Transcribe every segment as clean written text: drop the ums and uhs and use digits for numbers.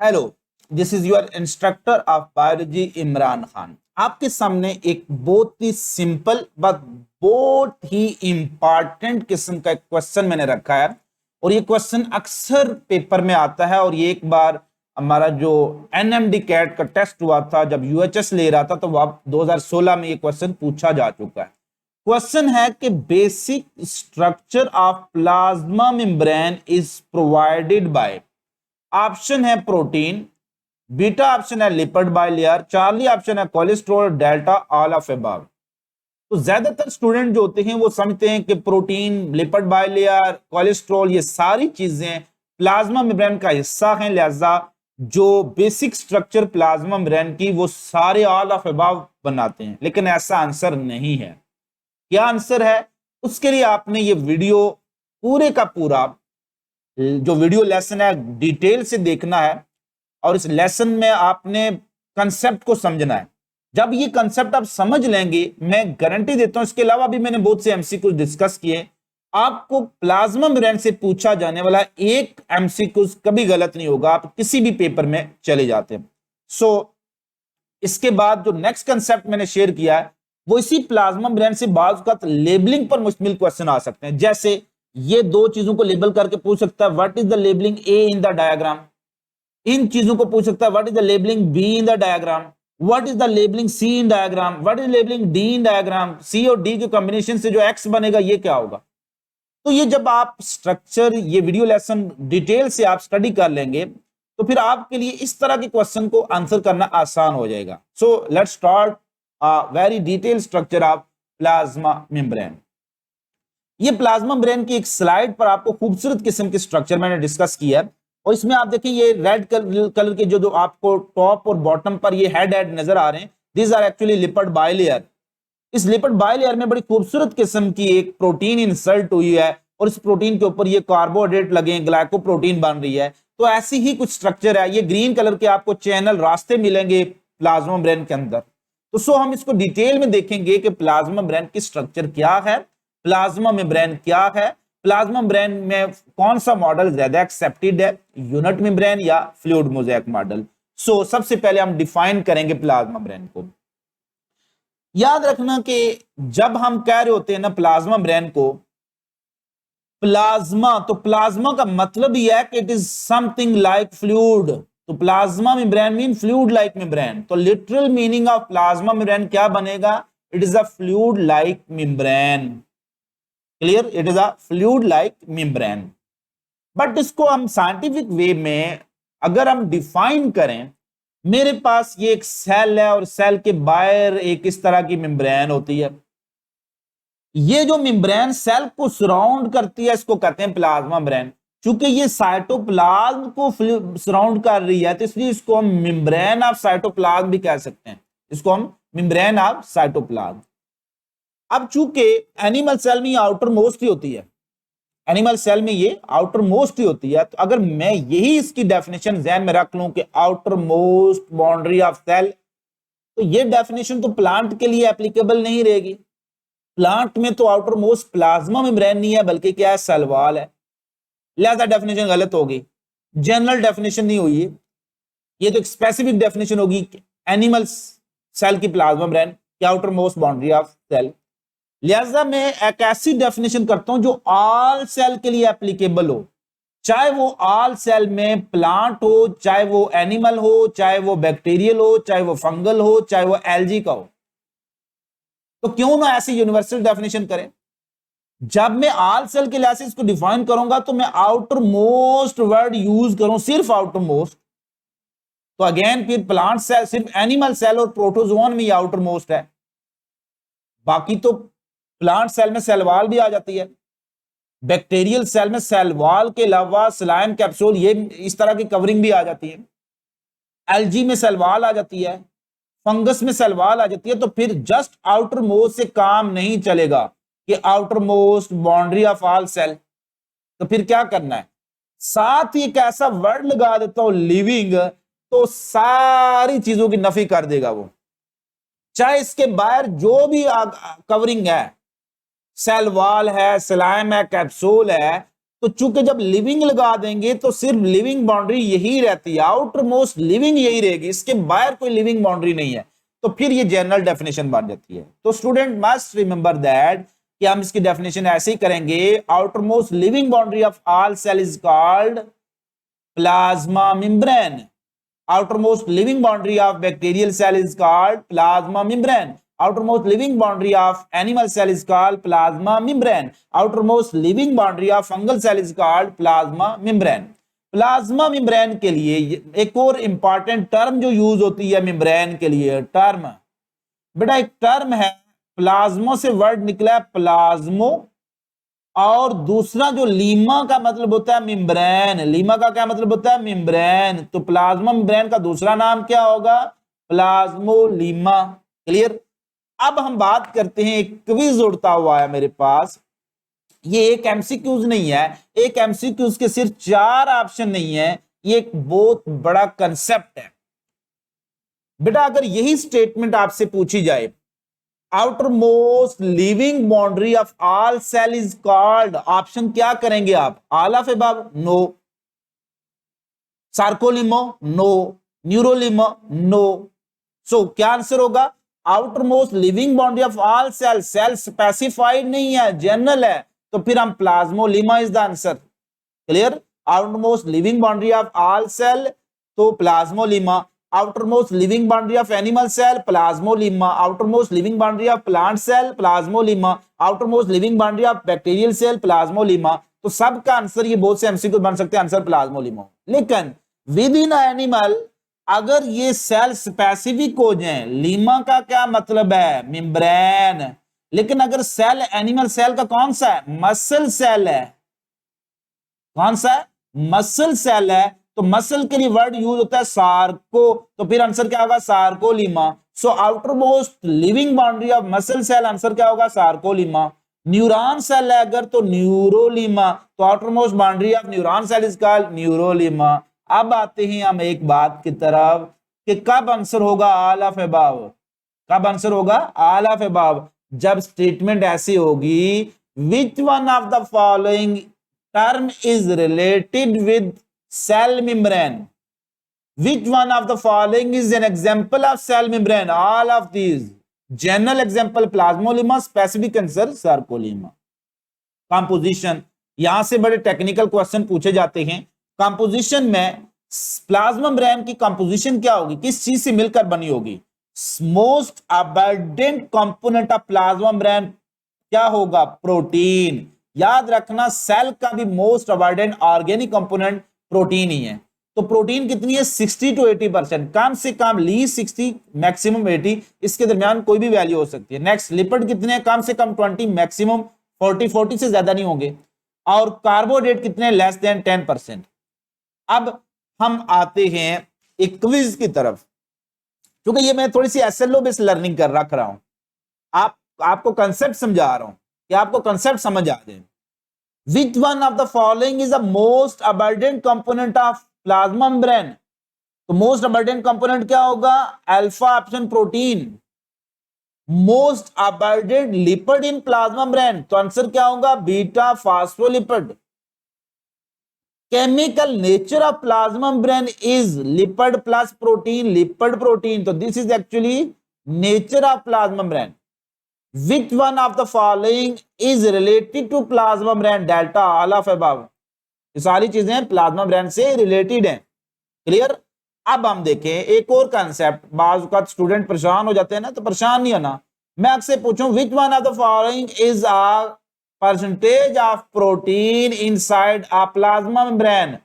Hello, this is your instructor of biology Imran Khan. आपके सामने एक बहुत ही सिंपल बट बहुत ही इंपॉर्टेंट किस्म का एक क्वेश्चन मैंने रखा है और ये क्वेश्चन अक्सर पेपर में आता है। और ये एक बार हमारा जो एनएमडी कैट का टेस्ट हुआ था, जब यूएचएस ले रहा था, तो वह 2016 में ये क्वेश्चन पूछा जा चुका है। क्वेश्चन है कि basic structure of plasma membrane is provided bye, option है प्रोटीन, बीटा ऑप्शन है लिपिड बाइलेयर, चार्ली ऑप्शन है cholesterol, delta all of above. तो ज्यादातर स्टूडेंट जो होते हैं वो समझते हैं कि प्रोटीन, लिपिड बाइलेयर, कोलेस्ट्रॉल ये सारी चीजें प्लाज्मा मेम्ब्रेन का हिस्सा हैं, लिहाजा जो बेसिक स्ट्रक्चर प्लाज्मा मेम्ब्रेन की वो सारे ऑल ऑफ अबव बनाते हैं। लेकिन ऐसा आंसर नहीं है। क्या आंसर है? उसके लिए आपने ये वीडियो पूरे का पूरा जो वीडियो लेसन है डिटेल से देखना है और इस लेसन में आपने कंसेप्ट को समझना है। जब ये कंसेप्ट आप समझ लेंगे, मैं गारंटी देता हूं, इसके अलावा भी मैंने बहुत से एमसीक्यू डिस्कस किए, आपको प्लाज्मा मेम्ब्रेन से पूछा जाने वाला एक एमसीक्यू कभी गलत नहीं होगा, आप किसी भी पेपर में चले जाते हैं। इसके बाद जो नेक्स्ट कंसेप्ट मैंने शेयर किया है वो इसी प्लाज्मा मेम्ब्रेन से बात का लेबलिंग पर मुश्तमिल क्वेश्चन आ सकते हैं। जैसे ये दो चीजों को लेबल करके पूछ सकता है, what is the labelling A in the diagram. इन चीजों को पूछ सकता है, what is the labelling B in the diagram, what is the labelling C in diagram, what is labelling D in diagram. C और डी के combination से जो एक्स बनेगा ये क्या होगा। तो ये जब आप स्ट्रक्चर, ये वीडियो लेसन डिटेल से आप स्टडी कर लेंगे तो फिर आपके लिए इस तरह के क्वेश्चन को आंसर करना आसान हो जाएगा। So let's start very detail structure of plasma membrane. ये प्लाज्मा मेम्ब्रेन की एक स्लाइड पर आपको खूबसूरत किस्म के स्ट्रक्चर मैंने डिस्कस किया है और इसमें आप देखें ये रेड कलर के जो आपको टॉप और बॉटम पर ये हेड नजर आ रहे हैं, this are actually lipid bilayer. इस लिपिड बाइलेयर में बड़ी खूबसूरत किस्म की एक प्रोटीन इंसर्ट हुई है और इस प्रोटीन के ऊपर ये कार्बोहाइड्रेट लगे हैं, ग्लाइकोप्रोटीन बन रही है। तो ऐसी ही कुछ स्ट्रक्चर है। ये ग्रीन कलर के आपको चैनल रास्ते मिलेंगे प्लाज्मा मेम्ब्रेन के अंदर। तो हम इसको डिटेल में देखेंगे कि प्लाज्मा मेम्ब्रेन की स्ट्रक्चर क्या है, प्लाज्मा मेम्ब्रेन क्या है, प्लाज्मा मेम्ब्रेन में कौन सा मॉडल ज्यादा एक्सेप्टेड है, यूनिट मेम्ब्रेन या फ्लूइड मोज़ेक मॉडल। सबसे पहले हम डिफाइन करेंगे प्लाज्मा मेम्ब्रेन को। याद रखना कि जब हम कह रहे होते हैं ना प्लाज्मा मेम्ब्रेन को प्लाज्मा, तो प्लाज्मा का मतलब ही है कि it is something like fluid. तो plasma membrane mean fluid like membrane. तो literal meaning of plasma membrane क्या बनेगा? It is a fluid like membrane. Clear? It is a fluid like membrane. But इसको हम साइंटिफिक वे में अगर हम define करें, मेरे पास ये एक सेल है और सेल के बाहर एक इस तरह की मेम्ब्रेन होती है। ये जो मेम्ब्रेन सेल को सराउंड करती है इसको कहते हैं प्लाज्मा मेम्ब्रेन। चूंकि ये साइटोप्लाज्म को सराउंड कर रही है तो इसलिए इसको हम मेम्ब्रेन ऑफ साइटोप्लाज्म भी कह सकते हैं। इसको हम मेम्ब्रेन ऑफ साइटोप्लाज्म। अब चूंकि एनिमल सेल में ये आउटर मोस्ट ही होती है, एनिमल सेल में ये आउटर मोस्ट ही होती है, तो अगर मैं यही इसकी डेफिनेशन ज़हन में रख लूं कि outer most boundary of cell, तो ये डेफिनेशन तो प्लांट के लिए एप्लीकेबल नहीं रहेगी। प्लांट में तो आउटर मोस्ट प्लाज्मा मेम्ब्रेन नहीं है बल्कि क्या है, सेल वॉल है। लिहाजा डेफिनेशन गलत होगी, जनरल डेफिनेशन नहीं हुई। ये तो एक स्पेसिफिक डेफिनेशन होगी एनिमल सेल की प्लाज्मा मेम्ब्रेन की outer most boundary of cell. लिहाजा मैं एक ऐसी डेफिनेशन करता हूं जो ऑल सेल के लिए एप्लीकेबल हो, चाहे वो ऑल सेल में प्लांट हो, चाहे वो एनिमल हो, चाहे वो बैक्टीरियल हो, चाहे वो फंगल हो, चाहे वो एल्गी का हो। तो क्यों ना ऐसी यूनिवर्सल डेफिनेशन करें। जब मैं ऑल सेल के लिहाज से इसको डिफाइन करूंगा तो मैं आउटर मोस्ट वर्ड यूज करूं, सिर्फ आउटर मोस्ट। तो अगेन फिर प्लांट सेल, सिर्फ एनिमल सेल और प्रोटोजोन में आउटर मोस्ट है। बाकी तो प्लांट सेल में सेल वॉल भी आ जाती है, बैक्टीरियल सेल में सेल वॉल के अलावा स्लाइम कैप्सूल, ये इस तरह की कवरिंग भी आ जाती है। एल्गी में सेल वॉल आ जाती है, फंगस में सेल वॉल आ जाती है। तो फिर जस्ट आउटर मोस्ट से काम नहीं चलेगा कि outer most boundary of all cell. तो फिर क्या करना है, साथ ही एक ऐसा वर्ड लगा देता हूं लिविंग, तो सारी चीजों की नफी कर देगा वो। चाहे इसके बाहर जो भी कवरिंग है, सेल वॉल है, स्लाइम है, कैप्सूल है, तो चूंकि जब लिविंग लगा देंगे तो सिर्फ लिविंग बाउंड्री यही रहती है, आउटर मोस्ट लिविंग यही रहेगी, इसके बाहर कोई लिविंग बाउंड्री नहीं है, तो फिर ये जनरल डेफिनेशन बन जाती है। तो स्टूडेंट मस्ट रिमेंबर दैट कि हम इसकी डेफिनेशन ऐसे ही करेंगे, outer most living boundary of all cell is called plasma membrane, outermost living boundary of bacterial cell is called plasma membrane, outermost living boundary of animal cell is called plasma membrane, outermost living boundary of fungal cell is called plasma membrane। Plasma membrane के लिए एक और important term जो use होती है membrane के लिए, term बेटा एक टर्म है, प्लाज्मो से वर्ड निकला है प्लाज्मो, और दूसरा जो लीमा का मतलब होता है मेम्ब्रेन, लीमा का क्या मतलब होता है मेम्ब्रेन, तो प्लाज्मा मेम्ब्रेन का दूसरा नाम क्या होगा, प्लाज्मोलीमा। क्लियर। अब हम बात करते हैं, एक क्विज उड़ता हुआ है मेरे पास, ये एक एमसीक्यूज नहीं है, एक एमसीक्यूज के सिर्फ 4 ऑप्शन नहीं है, ये एक बहुत बड़ा कंसेप्ट है बेटा। अगर यही स्टेटमेंट आपसे पूछी जाए, outermost living boundary of all cell is called, option क्या करेंगे आप, all of above no, sarcolemma no, neurolemma no, so क्या आंसर होगा, outermost living boundary of all cell, cell specified नहीं है, जनरल है, तो फिर हम plasmalemma is the answer. Clear. outermost living boundary of all cell तो प्लाज्मोलिमा, outermost living boundary of animal cell plasmolema, outermost living boundary of plant cell plasmolema, outermost living boundary of bacterial cell plasmolema। तो सबका answer ये बहुत से MCQ बन सकते हैं, answer प्लाज्मोलिमा। लेकिन विद इन एनिमल अगर ये सेल स्पेसिफिक हो जाए, लीमा का क्या मतलब है मेम्ब्रेन, लेकिन अगर सेल एनिमल सेल का कौन सा है, मसल सेल है, कौन सा है, मसल सेल है, तो मसल के लिए वर्ड यूज होता है सार्को, तो फिर आंसर क्या होगा, sarcolemma. So outer most living boundary of muscle cell, answer क्या होगा, सार्कोलीमा। न्यूरॉन सेल है अगर तो न्यूरोलीमा, तो outer most boundary of neuron cell is called neurolemma. अब आते हैं हम एक बात की तरफ कि कब आंसर होगा ऑल ऑफ अबव, कब आंसर होगा ऑल ऑफ अबव, जब स्टेटमेंट ऐसी होगी, which one of the following term is related with cell membrane, which one of the following is an example of cell membrane, all of these, general example plasmolema, specific answer sarcolemma। Composition, यहां से बड़े technical question पूछे जाते हैं। Composition में plasma membrane की composition क्या होगी, किस चीज से मिलकर बनी होगी, most abundant component of plasma membrane क्या होगा, प्रोटीन। याद रखना सेल का भी most abundant organic component protein ही है, तो प्रोटीन कितनी है 60 to 80%, कम से कम लीस्ट 60 मैक्सिमम 80, इसके दरमियान कोई भी वैल्यू हो सकती है। नेक्स्ट लिपिड कितने हैं, कम से कम 20, मैक्सिमम 40 से ज्यादा नहीं होंगे, और कार्बोहाइड्रेट कितने, लेस देन 10%। अब हम आते हैं एक क्विज की तरफ, क्योंकि ये मैं थोड़ी सी एसएलओ बेस्ड लर्निंग कर रख रहा हूं, आपको कंसेप्ट समझा रहा हूं कि आपको कंसेप्ट समझ आ जाए। Which one of the following is the most abundant component of plasma membrane? तो most abundant component क्या होगा, alpha option protein. most abundant lipid in plasma membrane, तो आंसर क्या होगा, beta phospholipid. chemical nature of plasma membrane is lipid plus protein, lipid protein, तो this is actually nature of plasma membrane। Which one of the following is related to plasma membrane, delta all of above। ये सारी चीजें plasma membrane से related हैं। Clear. अब हम देखें एक और कंसेप्ट, बाज़ का स्टूडेंट परेशान हो जाते हैं ना, तो परेशान नहीं होना, मैं आपसे पूछूं which one of the following is a percentage of protein inside a plasma membrane.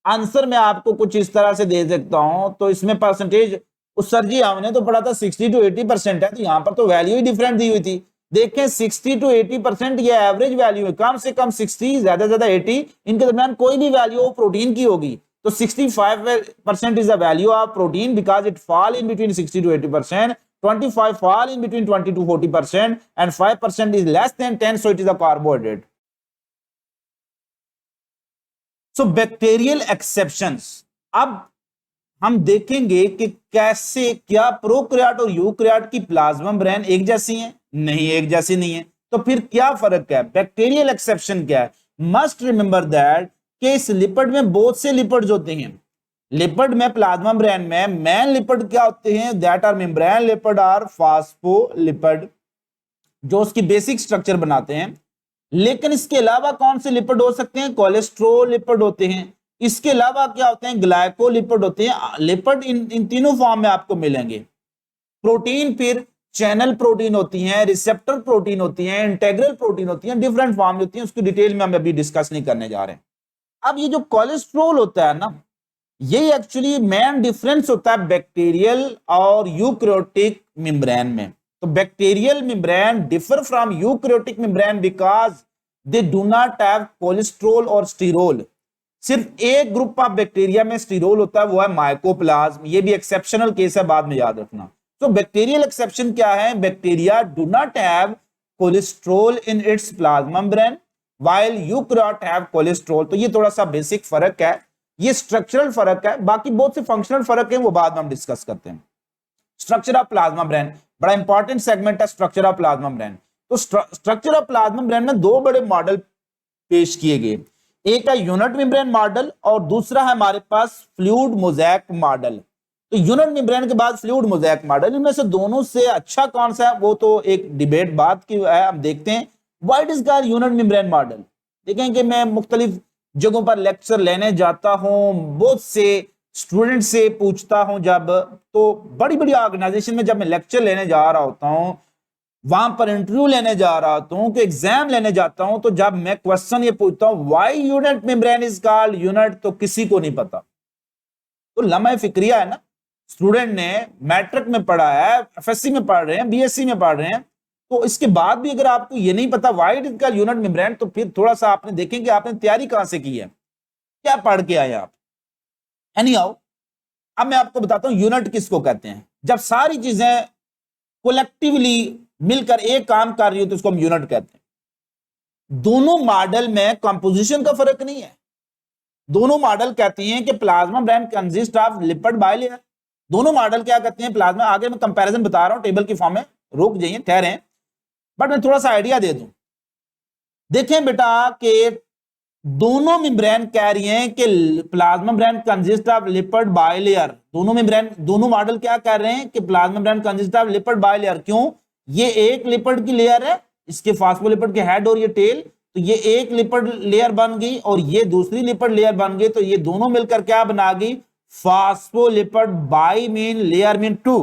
Answer मैं आपको कुछ इस तरह से दे सकता हूं, तो इसमें परसेंटेज उस सर जी हमने तो पढ़ा था 60 to 80% है, तो यहां पर तो वैल्यू ही डिफरेंट दी हुई थी। देखें 60 to 80% ये एवरेज वैल्यू है, कम से कम 60, ज्यादा से ज्यादा 80, इनके दरमियान कोई भी वैल्यू प्रोटीन की होगी, तो 65% is the value of protein because it fall in between 60 to 80%, 25 fall in between 20 to 40%, and 5% is less than 10, so it is a carbohydrate। So bacterial exceptions, अब हम देखेंगे कि कैसे, क्या प्रोकैरियोट और यूकैरियोट की प्लाज्मा मेम्ब्रेन एक जैसी हैं, नहीं एक जैसी नहीं है, तो फिर क्या फर्क है, बैक्टीरियल एक्सेप्शन क्या है, मस्ट रिमेंबर दैट कि इस लिपिड में बहुत से लिपिड्स होते हैं। लिपिड में, प्लाज्मा मेम्ब्रेन में मेन लिपिड क्या होते हैं? That are membrane lipid are phospholipid, जो उसकी बेसिक स्ट्रक्चर बनाते हैं। लेकिन इसके अलावा कौन से लिपिड हो सकते हैं? कोलेस्ट्रोल लिपिड होते हैं। इसके अलावा क्या होते हैं? ग्लाइकोलिपिड होते हैं। लिपिड इन तीनों फॉर्म में आपको मिलेंगे। प्रोटीन फिर चैनल प्रोटीन होती हैं, रिसेप्टर प्रोटीन होती हैं, इंटेग्रल प्रोटीन होती हैं, डिफरेंट फॉर्म होती हैं। उसकी डिटेल में हम अभी डिस्कस नहीं करने जा रहे हैं। अब ये जो कोलेस्ट्रोल होता है ना, ये एक्चुअली मेन डिफरेंस होता है बैक्टीरियल और यूकैरियोटिक मेम्ब्रेन में। तो bacterial membrane differ from eukaryotic membrane because they do not have cholesterol और स्टीरोल। सिर्फ एक ग्रुप ऑफ बैक्टीरिया में स्टीरोल होता है, वो है माइकोप्लाज्म। ये भी एक्सेप्शनल केस है, बाद में याद रखना। तो बैक्टीरियल एक्सेप्शन क्या है? Bacteria do not have cholesterol in its plasma membrane while eukaryote have cholesterol. तो ये थोड़ा सा बेसिक फर्क है, ये स्ट्रक्चरल फर्क है। बाकी बहुत से फंक्शनल फर्क है, वो बाद में हम डिस्कस करते हैं। स्ट्रक्चर ऑफ प्लाज्मा मेम्ब्रेन बड़ा इंपॉर्टेंट सेगमेंट है। स्ट्रक्चर ऑफ प्लाज्मा मेम्ब्रेन, तो स्ट्रक्चर ऑफ प्लाज्मा मेम्ब्रेन में दो बड़े मॉडल पेश किए गए। एक है यूनिट मेम्ब्रेन मॉडल और दूसरा है हमारे पास फ्लूइड मोज़ेक मॉडल। तो यूनिट मेम्ब्रेन के बाद फ्लूइड मोज़ेक मॉडल, इनमें से दोनों से अच्छा कौन सा है वो तो एक डिबेट बात की है। हम देखते हैं what is called unit membrane model. देखें कि मैं मुख्तलिफ जगहों पर लेक्चर लेने जाता हूं, बहुत से स्टूडेंट से पूछता हूं, जब तो बड़ी बड़ी ऑर्गेनाइजेशन में जब मैं लेक्चर लेने जा रहा होता हूं, वहां पर इंटरव्यू लेने जा रहा होता हूं, कि एग्जाम लेने जाता हूं, तो जब मैं क्वेश्चन ये पूछता हूं why unit membrane is called unit, तो किसी को नहीं पता। तो लम्हा फिक्रिया है ना, स्टूडेंट ने मैट्रिक में पढ़ा है, एफएससी में पढ़ रहे हैं, बीएससी में पढ़ रहे हैं, तो इसके बाद भी अगर आपको ये नहीं पता why it is called unit membrane, तो फिर थोड़ा सा आपने देखें कि आपने तैयारी कहां से की है, क्या पढ़ के आए आप। एनीहाउ, अब मैं आपको बताता हूं यूनिट किसको कहते हैं। जब सारी चीजें कोलेक्टिवली मिलकर एक काम कर रही हो तो उसको हम यूनिट कहते हैं। दोनों मॉडल में कंपोजिशन का फर्क नहीं है। दोनों मॉडल कहते हैं कि plasma membrane consist of lipid bilayer. दोनों मॉडल क्या कहते हैं? प्लाज्मा, आगे मैं कंपैरिजन बता रहा हूं टेबल की फॉर्म में, रुक जाइए, ठहरें, बट मैं थोड़ा सा आइडिया दे दूं। देखें बेटा कि दोनों मेम्ब्रेन कह रही हैं कि plasma membrane consist of lipid bilayer. दोनों मेम्ब्रेन, दोनों मॉडल क्या कह रहे हैं कि plasma membrane consist of lipid bilayer. क्यों? ये एक लिपिड की लेयर है, इसके फास्फोलिपिड के हेड और ये टेल, तो ये एक लिपिड लेयर बन गई और ये दूसरी लिपिड लेयर बन गई, तो ये दोनों मिलकर क्या बना गई? Phospholipid bi mean layer mean two.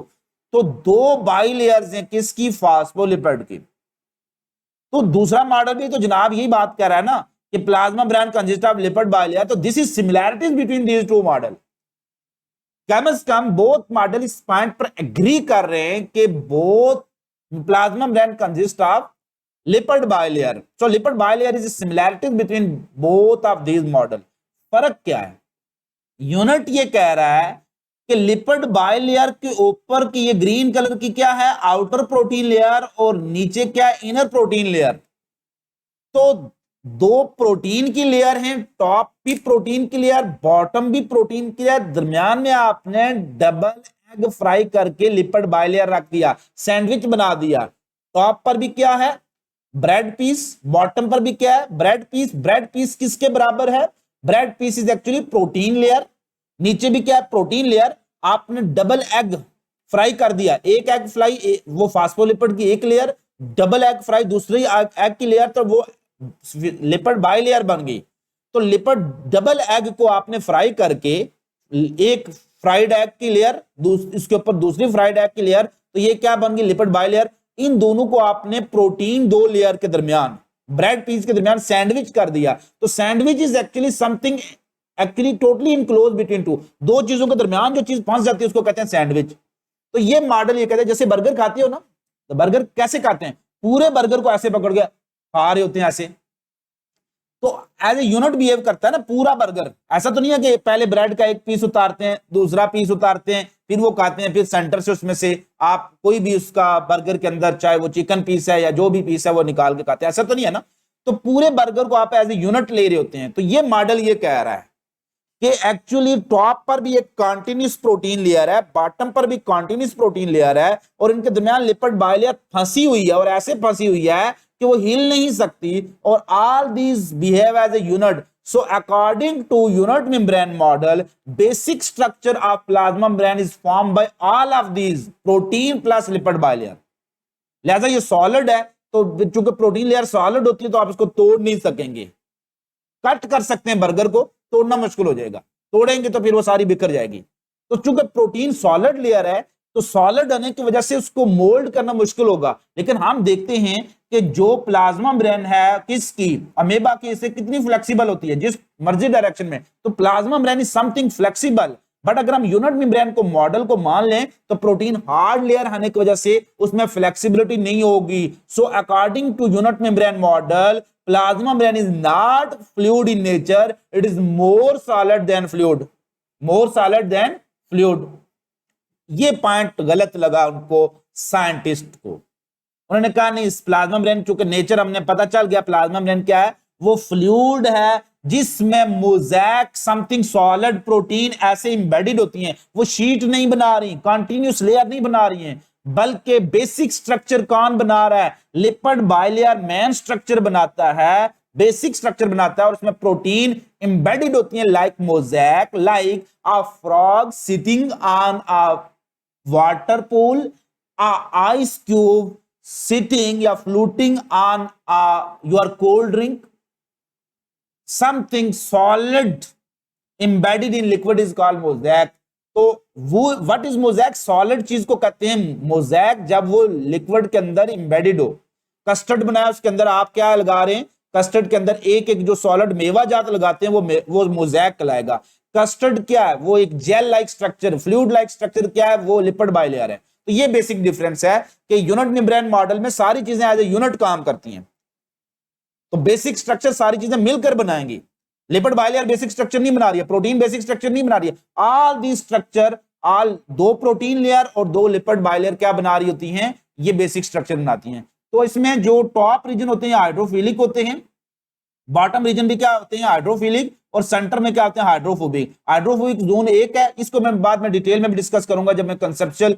तो दो बाई लेयर्स हैं, किसकी? फास्फोलिपिड की। तो दूसरा मॉडल भी तो जनाब यही बात कर रहा है ना कि plasma membrane consist of lipid bilayer. तो this is similarities between these two model. कम से कम बोथ मॉडल इस पॉइंट पर एग्री कर रहे हैं कि both plasma membrane consist of lipid bilayer. So lipid bilayer is similarities between both of these model. फर्क क्या है? यूनिट ये कह रहा है कि लिपिड बाइलेयर के ऊपर की ये ग्रीन कलर की क्या है? आउटर प्रोटीन लेयर, और नीचे क्या है? Inner protein layer. तो दो प्रोटीन की लेयर हैं, टॉप भी प्रोटीन की लेयर, बॉटम भी प्रोटीन की लेयर, दरमियान में आपने डबल एग फ्राई करके लिपिड बाइलेयर रख दिया, सैंडविच बना दिया। टॉप पर भी क्या है? Bread piece. बॉटम पर भी क्या है? Bread piece. ब्रेड पीस किसके बराबर है? Bread piece is actually protein layer. नीचे भी क्या है? Protein layer. आपने डबल एग फ्राई कर दिया, एक एग फ्राई वो फास्फोलिपिड की एक लेयर, डबल एग फ्राई दूसरी एग की लेयर, तो वो लिपिड बाइलेयर बन गई। तो लिपिड डबल एग को आपने फ्राई करके, एक फ्राइड एग की लेयर, इसके ऊपर दूसरी फ्राइड एग की लेयर, तो ये क्या बन गई? Lipid bilayer. इन दोनों को आपने प्रोटीन दो लेयर के दरमियान, ब्रेड पीस के दरमियान सैंडविच कर दिया। तो sandwich is actually something actually totally enclose between two. दो चीजों के दरमियान जो चीज फंस जाती है उसको कहते हैं सैंडविच। तो ये मॉडल ये कहते हैं, जैसे बर्गर खाते हो ना, तो बर्गर कैसे खाते हैं? पूरे बर्गर को ऐसे पकड़ के खा रहे होते हैं ऐसे। तो एज ए यूनिट बिहेव करता है ना पूरा बर्गर। ऐसा तो नहीं है कि पहले ब्रेड का एक पीस उतारते हैं, दूसरा पीस उतारते हैं, फिर वो खाते हैं, फिर सेंटर से उसमें से आप कोई भी उसका बर्गर के अंदर, चाहे वो चिकन पीस है या जो भी पीस है, वो निकाल के खाते हैं। ऐसा तो नहीं है ना। तो पूरे बर्गर को आप एज ए यूनिट ले रहे होते हैं। तो ये मॉडल ये कह रहा है कि एक्चुअली टॉप पर भी एक कॉन्टिन्यूस प्रोटीन लेयर है, बॉटम पर भी कॉन्टिन्यूस प्रोटीन लेयर है, और इनके दरमियान लिपिड बाइलेयर फंसी हुई है, और ऐसे फंसी हुई है कि वो हिल नहीं सकती और all these behave as a unit. So according to unit membrane model, basic structure of plasma membrane is formed by all of these protein plus lipid bilayer. लिहाजा ये सॉलिड है, तो चूंकि प्रोटीन लेयर सॉलिड होती है तो आप इसको तोड़ नहीं सकेंगे. कट कर सकते हैं बर्गर को, तोड़ना मुश्किल हो जाएगा, तोड़ेंगे तो फिर वो सारी बिखर जाएगी. तो चूंकि प्रोटीन सॉलिड लेयर है तो सॉलिड होने की वजह से उसको मोल्ड करना मुश्किल होगा. लेकिन हम देखते हैं कि जो प्लाज्मा मेम्ब्रेन है किसकी, अमेबा की, इससे कितनी फ्लेक्सिबल होती है जिस मर्जी डायरेक्शन में. तो plasma membrane is something flexible. But अगर हम यूनिट मेम्ब्रेन को मॉडल को मान लें तो प्रोटीन हार्ड लेयर होने की वजह से उसमें फ्लेक्सिबिलिटी नहीं होगी. So according to unit membrane model, plasma membrane is not fluid in nature, it is more solid than fluid, more solid than fluid. ये पॉइंट गलत लगा उनको, साइंटिस्ट को. उन्होंने कहा नहीं, इस प्लाज्मा मेम्ब्रेन चूंकि नेचर हमने पता चल गया प्लाज्मा मेम्ब्रेन क्या है, वो फ्लूइड है जिसमें मोज़ेक समथिंग सॉलिड प्रोटीन ऐसे इंबेडेड होती हैं. वो शीट नहीं बना रही, कंटीन्यूअस लेयर नहीं बना रही हैं, बल्कि बेसिक स्ट्रक्चर कौन बना रहा है, लिपिड बाइलेयर मेन स्ट्रक्चर बनाता है, बेसिक स्ट्रक्चर बनाता है और उसमें प्रोटीन इंबेडेड होती हैं like mosaic, like a frog sitting on a water pool, ice cube sitting या floating on your cold drink. Something solid embedded in liquid is called mosaic. तो वो what is mosaic? सॉलिड चीज को कहते हैं mosaic जब वो liquid के अंदर इंबेडेड हो. कस्टर्ड बनाया उसके अंदर आप क्या लगा रहे हैं, कस्टर्ड के अंदर एक एक जो सॉलिड मेवा जात लगाते हैं वो मोज़ेक कहलाएगा. कस्टर्ड क्या है, वो एक gel like structure, fluid like structure क्या है, वो लिपिड बाइलेयर है. तो ये बेसिक डिफरेंस है कि यूनिट मेम्ब्रेन मॉडल में सारी चीजें एज ए यूनिट काम करती हैं. तो बेसिक स्ट्रक्चर सारी चीजें मिलकर बनाएंगी. लिपिड बाइलेयर बेसिक स्ट्रक्चर नहीं बना रही है, प्रोटीन बेसिक स्ट्रक्चर नहीं बना रही है. ऑल दी स्ट्रक्चर, ऑल दो प्रोटीन लेयर और दो लिपिड बाइलेयर क्या बना रही होती हैं, ये बेसिक स्ट्रक्चर बनाती हैं. तो इसमें जो टॉप रीजन होते हैं हाइड्रोफिलिक होते हैं, बॉटम रीजन भी क्या होते हैं हाइड्रोफिलिक, और सेंटर में क्या होते हैं हाइड्रोफोबिक. हाइड्रोफोबिक जोन एक है, इसको मैं बाद में डिटेल में भी डिस्कस करूंगा जब मैं कंसेप्चुअल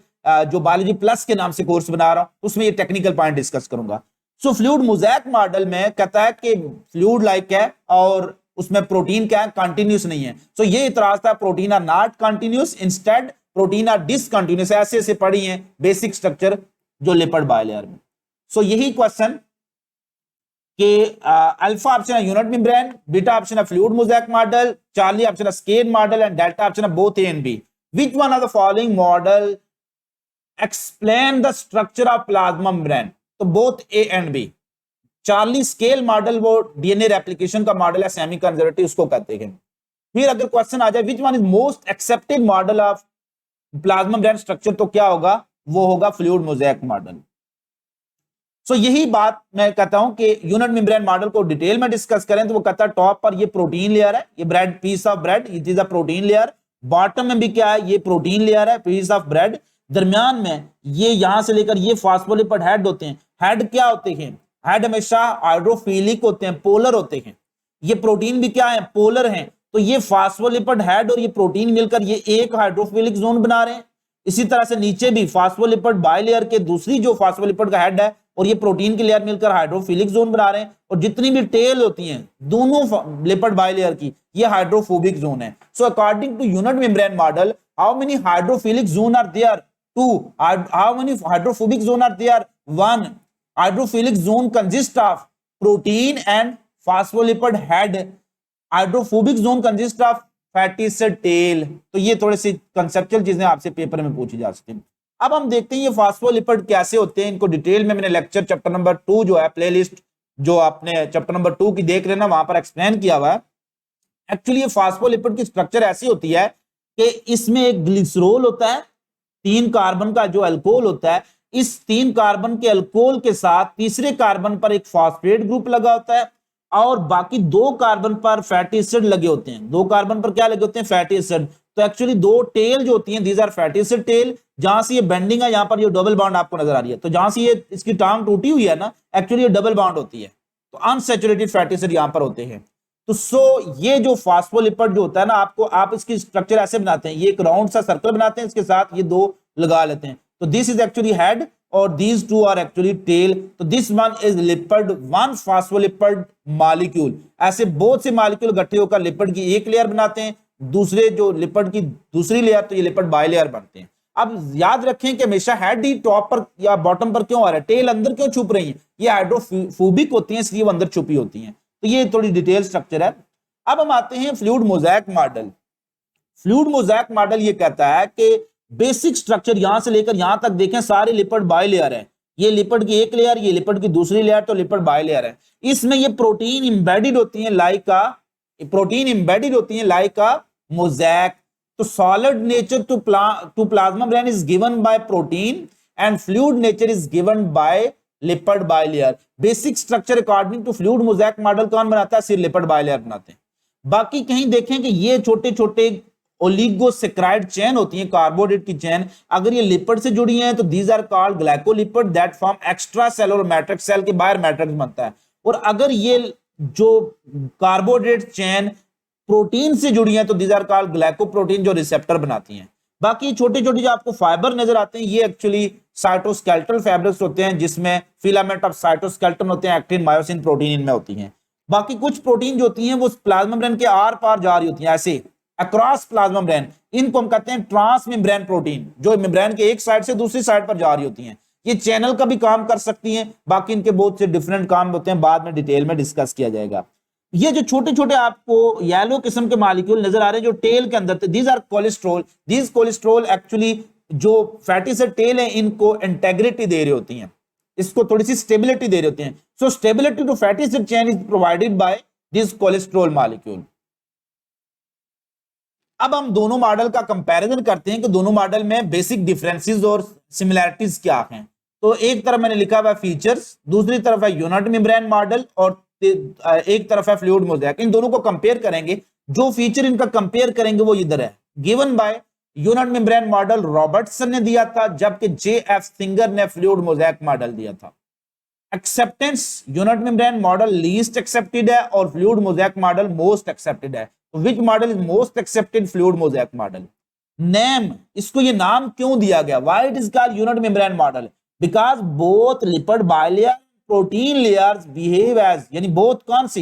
जो बायोलॉजी प्लस के नाम से कोर्स बना रहा हूं उसमें ये टेक्निकल पॉइंट डिस्कस करूंगा. सो फ्लूइड मोज़ेक मॉडल में कहता है कि फ्लूइड लाइक है और उसमें प्रोटीन क्या है, कंटिन्यूस नहीं है. सो ये इतराज था, protein are not continuous, instead protein are discontinuous. ऐसे ऐसे पढ़ी हैं बेसिक स्ट्रक्चर जो लिपिड बाइलेयर में. सो यही क्वेश्चन कि अल्फा ऑप्शन है यूनिट मेम्ब्रेन, बीटा ऑप्शन है fluid mosaic model, Charlie option है scale model and delta option है both A and B. Which one of the following model explain the structure of plasma membrane. तो both A and B. Charlie scale model वो DNA replication का model है, semi conservative उसको कहते हैं. फिर अगर क्वेश्चन आ जाए which one is most accepted model of plasma membrane structure, तो क्या होगा, वो होगा फ्लूइड मोज़ेक मॉडल. सो यही बात मैं कहता हूं कि यूनिट मेम्ब्रेन मॉडल को डिटेल में डिस्कस करें तो वो कहता है टॉप पर ये प्रोटीन लेयर है, ये bread piece of bread, it is a protein layer. Bottom में भी क्या है, ये प्रोटीन लेयर है, पीस ऑफ ब्रेड. दरमियान में ये यहां से लेकर ये फॉस्फोलिपिड हेड होते हैं. हेड क्या होते हैं, हेड हमेशा हाइड्रोफिलिक होते हैं, पोलर होते हैं. ये प्रोटीन भी क्या है, पोलर हैं. तो ये फॉस्फोलिपिड हेड और ये प्रोटीन मिलकर ये एक हाइड्रोफिलिक जोन बना रहे हैं. इसी तरह से नीचे भी फॉस्फोलिपिड बाइलेयर के दूसरी जो फॉस्फोलिपिड का हेड है और ये प्रोटीन की लेयर मिलकर हाइड्रोफिलिक जोन बना रहे हैं. और जितनी भी टेल होती हैं दोनों लिपिड बाइलेयर की, ये हाइड्रोफोबिक जोन है. So according to unit membrane model, how many hydrophilic zone are there, 2. How many hydrophobic zone are there, 1. Hydrophilic zone consist of protein and phospholipid head. Hydrophobic zone consist of fatty acid tail. तो ये थोड़ी सी conceptual चीजें आपसे paper में पूछी जा सकती हैं. अब हम देखते हैं ये फॉस्फोलिपिड कैसे होते हैं, इनको डिटेल में मैंने लेक्चर चैप्टर नंबर 2 जो है प्लेलिस्ट जो आपने चैप्टर नंबर 2 की देख लेना, वहां पर एक्सप्लेन किया हुआ है. एक्चुअली ये फॉस्फोलिपिड की स्ट्रक्चर ऐसी होती है कि इसमें एक ग्लिसरॉल होता है, 3 कार्बन का जो अल्कोहल होता है, इस 3 कार्बन के अल्कोहल के साथ तीसरे कार्बन पर एक फॉस्फेट ग्रुप लगा होता है और बाकी 2 कार्बन पर फैटी एसिड लगे होते हैं. 2 कार्बन पर क्या लगे होते हैं, फैटी एसिड. तो एक्चुअली 2 टेल जो होती हैं, these are fatty acid tail. जहां से ये बेंडिंग है, यहां पर ये डबल बॉन्ड आपको नजर आ रही है, तो जहां से ये इसकी टांग टूटी हुई है ना, एक्चुअली ये डबल बॉन्ड होती है. तो अनसैचुरेटेड फैटी एसिड यहां पर होते हैं. तो ये जो फॉस्फोलिपिड जो होता है ना, आप इसकी स्ट्रक्चर ऐसे बनाते हैं, ये एक राउंड सा सर्कल बनाते हैं, इसके साथ ये 2 लगा लेते हैं. तो दिस इज एक्चुअली हेड और these two are actually tail. तो this one is lipid, one phospholipid molecule. ऐसे बहुत से मॉलिक्यूल इकट्ठे होकर लिपिड की एक लेयर बनाते हैं, दूसरे जो लिपिड की दूसरी लेयर, तो ये लिपिड बाइलेयर बनते हैं। अब याद रखें कि हमेशा हेड ही टॉप पर या बॉटम पर क्यों आ रहा है, टेल अंदर क्यों छुप रही है, ये हाइड्रोफोबिक होती हैं इसलिए वो अंदर छुपी होती हैं। तो ये थोड़ी डिटेल स्ट्रक्चर है। अब हम आते हैं fluid mosaic model. Fluid mosaic model ये कहता है कि बेसिक स्ट्रक्चर यहां से लेकर यहां तक देखें सारे लिपिड बाइलेयर है, ये लिपिड की एक लेयर, ये लिपिड की दूसरी लेयर, तो लिपिड बाइलेयर है। इसमें ये प्रोटीन इंबेडेड होती है लाइक अ मोज़ेक। तो solid nature to plasma membrane is given by protein and fluid nature is given by lipid bilayer. Basic structure according to fluid mosaic model कौन बनाता है, सिर्फ लिपिड बाइलेयर बनाते हैं। बाकी कहीं देखें कि ये छोटे छोटे ओलिगोसेक्राइड चेन होती है, कार्बोहाइड्रेट की चेन, अगर ये लिपिड से जुड़ी हैं तो these are called glycolipid that form extra cellular matrix, cell के बाहर मैट्रिक्स बनता है। और अगर ये जो कार्बोहाइड्रेट चेन प्रोटीन से जुड़ी हैं तो दीज आर कॉल्ड ग्लाइकोप्रोटीन, जो रिसेप्टर बनाती हैं। बाकी छोटे छोटे जो आपको फाइबर नजर आते हैं ये एक्चुअली साइटोस्केलेटल फैब्रिक्स होते हैं, जिसमें फिलामेंट ऑफ साइटोस्केलेटन होते हैं, एक्टिन मायोसिन प्रोटीन इनमें होती हैं। बाकी कुछ प्रोटीन जो होती हैं वो प्लाज्मा मेम्ब्रेन के आर पार जा रही होती हैं, ऐसे अक्रॉस प्लाज्मा मेम्ब्रेन, इनको हम कहते हैं ट्रांस मेम्ब्रेन प्रोटीन, जो मेम्ब्रेन के एक साइड से दूसरी साइड पर जा रही होती हैं। ये चैनल का भी काम कर सकती हैं, बाकी इनके बहुत से डिफरेंट काम होते हैं, बाद में डिटेल में डिस्कस किया जाएगा। ये जो छोटे छोटे आपको येलो किस्म के मॉलिक्यूल नजर आ रहे हैं जो टेल के अंदर थे, these are cholesterol. These cholesterol actually जो फैटी से टेल है इनको इंटेग्रिटी दे रही होती हैं, इसको थोड़ी सी स्टेबिलिटी दे रही होती हैं। So stability to fatty acid chain is provided by this cholesterol molecule. अब हम दोनों मॉडल का कंपैरिजन करते हैं कि दोनों मॉडल में बेसिक डिफरेंसेस और सिमिलैरिटीज क्या हैं। तो एक तरफ मैंने लिखा हुआ है फीचर्स, दूसरी तरफ है यूनिट मेम्ब्रेन मॉडल और एक तरफ है फ्लूइड मोज़ेक। इन दोनों को कंपेयर करेंगे, जो फीचर इनका कंपेयर करेंगे वो इधर है, given by unit membrane model Robertson ने दिया था, जबकि जेएफ सिंगर ने फ्लूइड मोज़ेक मॉडल दिया था। Acceptance, unit membrane model least accepted है और fluid mosaic model most accepted है। Which model is most accepted, fluid mosaic model. Name, इसको ये नाम क्यों दिया गया, why it is called unit membrane model, because both lipid bilayer protein layers behave as, यानी बोथ कौन सी,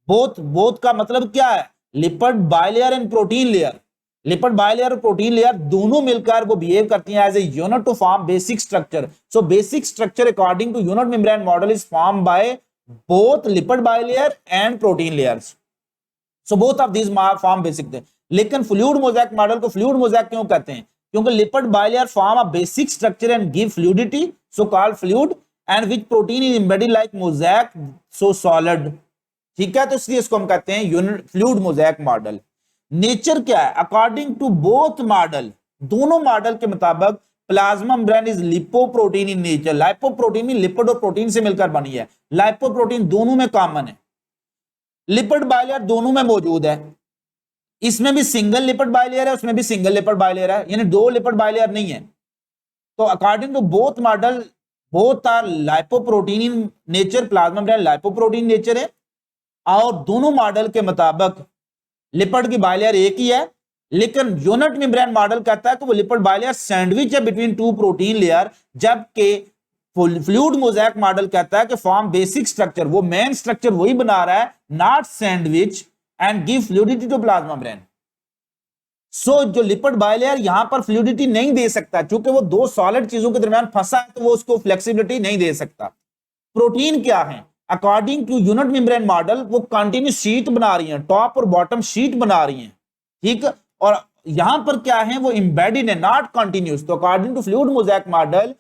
बोथ का मतलब क्या है, lipid bilayer and protein layer, lipid bilayer और प्रोटीन लेयर दोनों मिलकर वो बिहेव करती हैं as a unit to form basic structure. So basic structure according to unit membrane model is form by both lipid bilayer and protein layers. So both of these form basic थे। लेकिन fluid mosaic model को fluid mosaic क्यों कहते हैं, क्योंकि lipid bilayer form a basic structure and give fluidity, so called fluid, and which protein is embedded like mosaic, so solid. ठीक है, तो इसलिए इसको हम कहते हैं unit fluid mosaic model. Nature क्या है, अकॉर्डिंग टू बोथ मॉडल, दोनों मॉडल के मुताबिक plasma membrane is lipoprotein in nature. Lipoprotein lipid और प्रोटीन से मिलकर बनी है, लाइपोप्रोटीन दोनों में कॉमन है, लिपिड बाइलेयर दोनों में मौजूद है, इसमें भी सिंगल लिपिड बाइलेयर है, उसमें भी सिंगल लिपिड बाइलेयर है, यानी दो लिपिड बाइलेयर नहीं है। तो according to both model, both are lipoprotein in nature, plasma membrane lipoprotein nature है, और दोनों मॉडल के मुताबिक लिपिड की बाइलेयर एक ही है। लेकिन यूनिट मेम्ब्रेन मॉडल कहता है कि वो लिपिड बाइलेयर सैंडविच है बिटवीन टू प्रोटीन लेयर, जबकि फ्लूइड मोज़ेक मॉडल कहता है कि फॉर्म बेसिक स्ट्रक्चर, वो मेन स्ट्रक्चर वही बना रहा है, not sandwich, and give fluidity to plasma membrane. So जो लिपिड बाइलेयर यहां पर फ्लूइडिटी नहीं दे सकता, क्योंकि वो दो सॉलिड चीजों के दरमियान फंसा है, तो वो उसको फ्लेक्सिबिलिटी नहीं दे सकता। प्रोटीन क्या है, according to unit membrane model वो कंटिन्यूस शीट बना रही हैं, टॉप और बॉटम शीट बना रही हैं, ठीक। और यहां पर क्या है, वो एम्बेडेड है, नॉट कंटिन्यूस। तो according to fluid mosaic model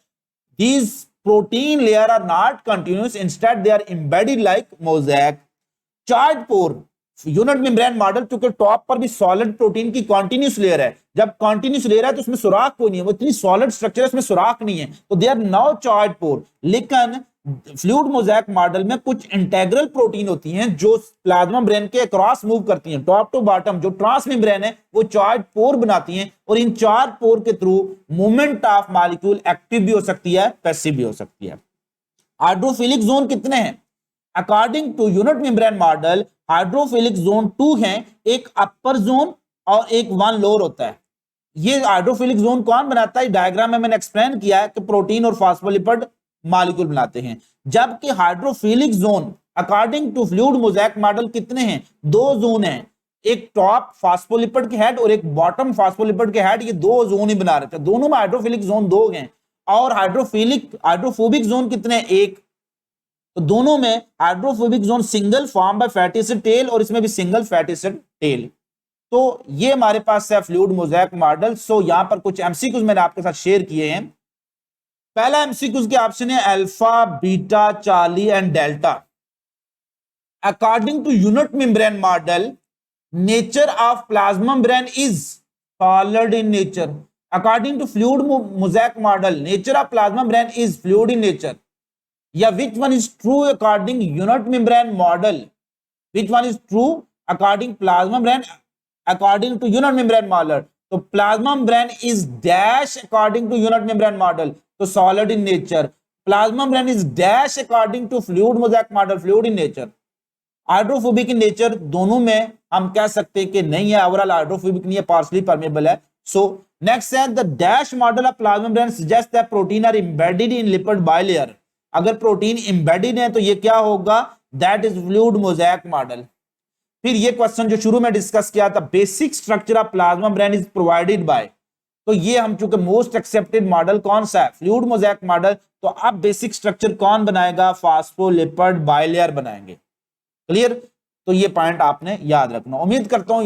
these protein layer are not continuous, instead they are embedded like mosaic. चार्ट पोर, यूनिट मेम्ब्रेन मॉडल क्योंकि टॉप पर भी सॉलिड प्रोटीन की कॉन्टिन्यूस लेयर है, जब कॉन्टिन्यूस लेयर है तो उसमें सुराख कोई नहीं है, वो इतनी सॉलिड स्ट्रक्चर है उसमें सुराख नहीं है, तो दे आर नो चार्ट पोर। लेकिन फ्लूइड मोज़ेक मॉडल में कुछ इंटेग्रल प्रोटीन होती हैं जो प्लाज्मा मेम्ब्रेन के अक्रॉस मूव करती हैं, टॉप टू बॉटम। जो ट्रांस मेम्ब्रेन है वो चार्ट पोर बनाती हैं, और इन चार्ट पोर के through movement of molecule active भी हो सकती है, पैसिव भी हो सकती है। हाइड्रोफिलिक जोन कितने हैं, according to unit membrane model hydrophilic zone 2 हैं, एक अपर जोन और एक 1 लोअर होता है। ये हाइड्रोफिलिक जोन कौन बनाता है? डायग्राम में मैंने एक्सप्लेन किया है कि प्रोटीन और फास्फोलिपिड मॉलिक्यूल बनाते हैं, जबकि hydrophilic zone according to fluid mosaic model कितने हैं? 2 जोन हैं, एक टॉप फास्फोलिपिड के हेड और एक बॉटम फास्फोलिपिड के हेड, ये 2 जोन ही बना रहे थे, दोनों में हाइड्रोफिलिक जोन 2 हैं। और हाइड्रोफोबिक जोन कितने? 1। तो दोनों में hydrophobic zone single form by fatty acid tail और इसमें भी सिंगल फैटी एसिड टेल। तो ये हमारे पास है फ्लूइड मोज़ेक मॉडल। सो यहां पर कुछ एमसीक्यूज मैंने आपके साथ शेयर किए हैं। पहला एमसीक्यूज के ऑप्शन है alpha, beta, Charlie and delta. According to unit membrane model, nature of plasma membrane is solid in nature. According to fluid mosaic model, nature of plasma membrane is fluid in nature. या which one is true according unit membrane model? Which one is true according plasma membrane according to unit membrane model? तो plasma membrane is dash according to unit membrane model, तो solid in nature. Plasma membrane is dash according to fluid mosaic model, fluid in nature. Hydrophobic in nature, दोनों में हम कह सकते हैं कि नहीं है, ओवरऑल हाइड्रोफोबिक नहीं है, पार्शली परमेबल है। सो नेक्स्ट है the dash model of plasma membrane suggest that protein are embedded in lipid bilayer. अगर प्रोटीन एम्बेडेड है तो ये क्या होगा? That is fluid mosaic model. फिर ये क्वेश्चन जो शुरू में डिस्कस किया था, basic structure of plasma membrane is provided by, तो ये हम चूंकि मोस्ट एक्सेप्टेड मॉडल कौन सा है? Fluid mosaic model. तो अब बेसिक स्ट्रक्चर कौन बनाएगा? फास्फोलिपिड बाइलेयर बनाएंगे। क्लियर? तो ये पॉइंट आपने याद रखना। उम्मीद करता हूं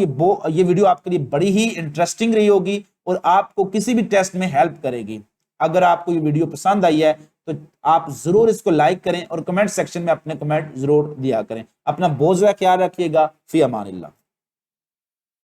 ये वीडियो आपके लिए बड़ी ही इंटरेस्टिंग रही होगी और आपको किसी भी टेस्ट में हेल्प करेगी। अगर आपको ये वीडियो पसंद आई है तो आप जरूर इसको लाइक करें और कमेंट सेक्शन में अपने कमेंट जरूर दिया करें। अपना बहुत ज्यादा ख्याल रखिएगा। फी अमानिल्लाह।